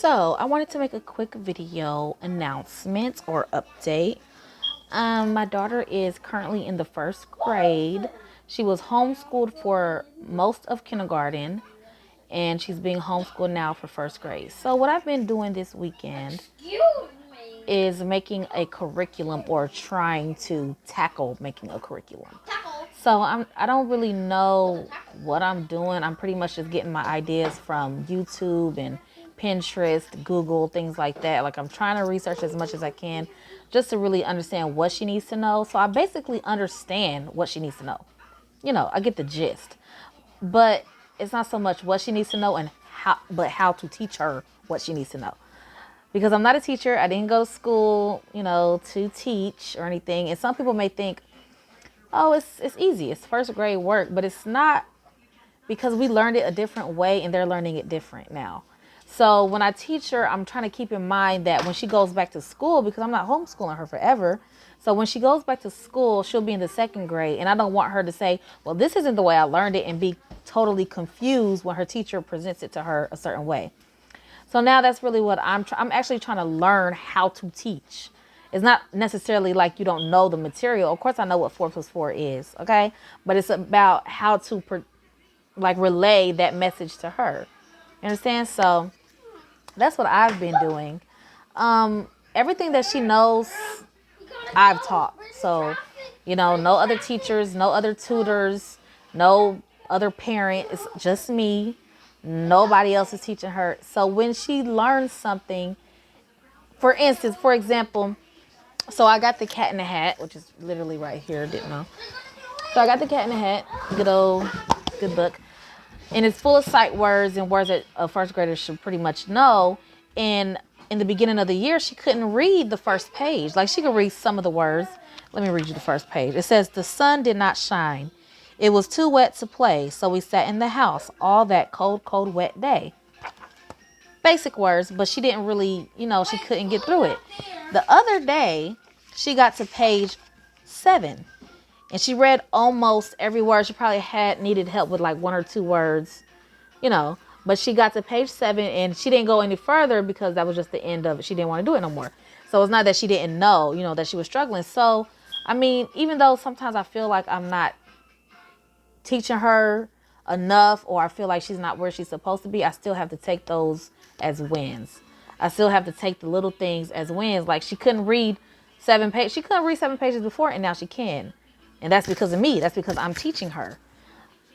So I wanted to make a quick video announcement or update. My daughter is currently in the first grade. She was homeschooled for most of kindergarten, and she's being homeschooled now for first grade. So what I've been doing this weekend is making a curriculum, or trying to tackle making a curriculum. So I don't really know what I'm doing. I'm pretty much just getting my ideas from YouTube and Pinterest, Google, things like that. Like, I'm trying to research as much as I can just to really understand what she needs to know. So I basically understand what she needs to know. I get the gist. But it's not so much what she needs to know but how to teach her what she needs to know. Because I'm not a teacher. I didn't go to school, to teach or anything. And some people may think, oh, it's easy. It's first grade work, but it's not, because we learned it a different way and they're learning it different now. So when I teach her, I'm trying to keep in mind that when she goes back to school, because I'm not homeschooling her forever. So when she goes back to school, she'll be in the second grade. And I don't want her to say, well, this isn't the way I learned it, and be totally confused when her teacher presents it to her a certain way. So now that's really what I'm actually trying to learn how to teach. It's not necessarily like you don't know the material. Of course, I know what 4 plus 4 is, okay? But it's about how to relay that message to her. You understand? So that's what I've been doing. Everything that she knows, I've taught. So, no other teachers, no other tutors, no other parent. It's just me. Nobody else is teaching her. So when she learns something, for example, so I got the Cat in the Hat, which is literally right here. Didn't know. So I got the Cat in the Hat, good book. And it's full of sight words and words that a first grader should pretty much know. And in the beginning of the year, she couldn't read the first page. Like, she could read some of the words. Let me read you the first page. It says, "The sun did not shine. It was too wet to play, so we sat in the house all that cold, cold, wet day." Basic words, but she didn't really, she couldn't get through it. The other day, she got to page 7. And she read almost every word. She probably needed help with like 1 or 2 words, But she got to page 7 and she didn't go any further because that was just the end of it. She didn't want to do it no more. So it's not that she didn't know, that she was struggling. So, even though sometimes I feel like I'm not teaching her enough, or I feel like she's not where she's supposed to be, I still have to take those as wins. I still have to take the little things as wins. Like, she couldn't read 7 pages. She couldn't read 7 pages before, and now she can. And that's because of me. That's because I'm teaching her.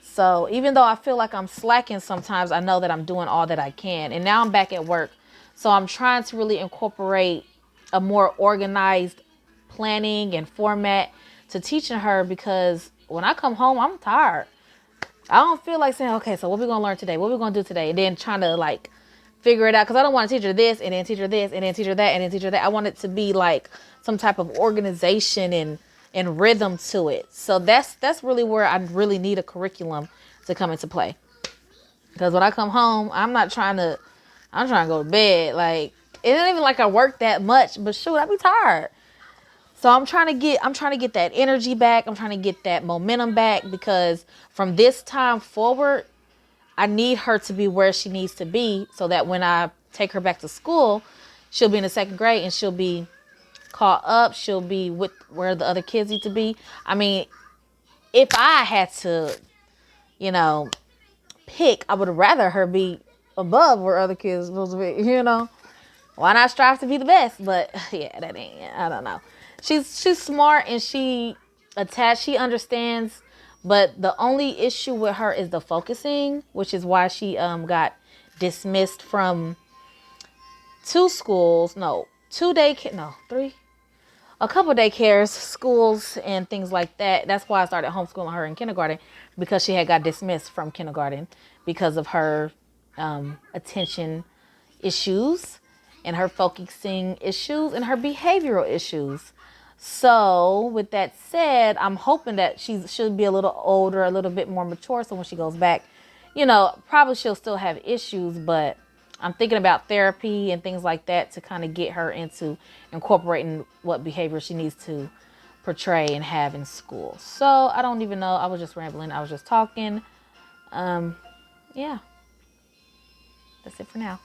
So even though I feel like I'm slacking sometimes, I know that I'm doing all that I can. And now I'm back at work. So I'm trying to really incorporate a more organized planning and format to teaching her, because when I come home, I'm tired. I don't feel like saying, okay, so what we going to learn today? What we going to do today? And then trying to figure it out. Because I don't want to teach her this and then teach her this and then teach her that and then teach her that. I want it to be like some type of organization and rhythm to it. So that's really where I really need a curriculum to come into play. Because when I come home, I'm trying to go to bed. Like, it ain't even like I work that much, but shoot, I be tired. So I'm trying to get that energy back. I'm trying to get that momentum back, because from this time forward, I need her to be where she needs to be, so that when I take her back to school, she'll be in the second grade and she'll be caught up. She'll be with where the other kids need to be. If I had to, pick, I would rather her be above where other kids are supposed to be, Why not strive to be the best? But yeah, I don't know. She's smart and she understands, but the only issue with her is the focusing, which is why she got dismissed from 2 schools. No, 2 daycare, no, 3. A couple of daycares, schools, and things like that. That's why I started homeschooling her in kindergarten, because she had got dismissed from kindergarten because of her attention issues and her focusing issues and her behavioral issues. So with that said, I'm hoping that she'll be a little older, a little bit more mature. So when she goes back, probably she'll still have issues, but I'm thinking about therapy and things like that to kind of get her into incorporating what behavior she needs to portray and have in school. So I don't even know. I was just rambling. I was just talking. Yeah. That's it for now.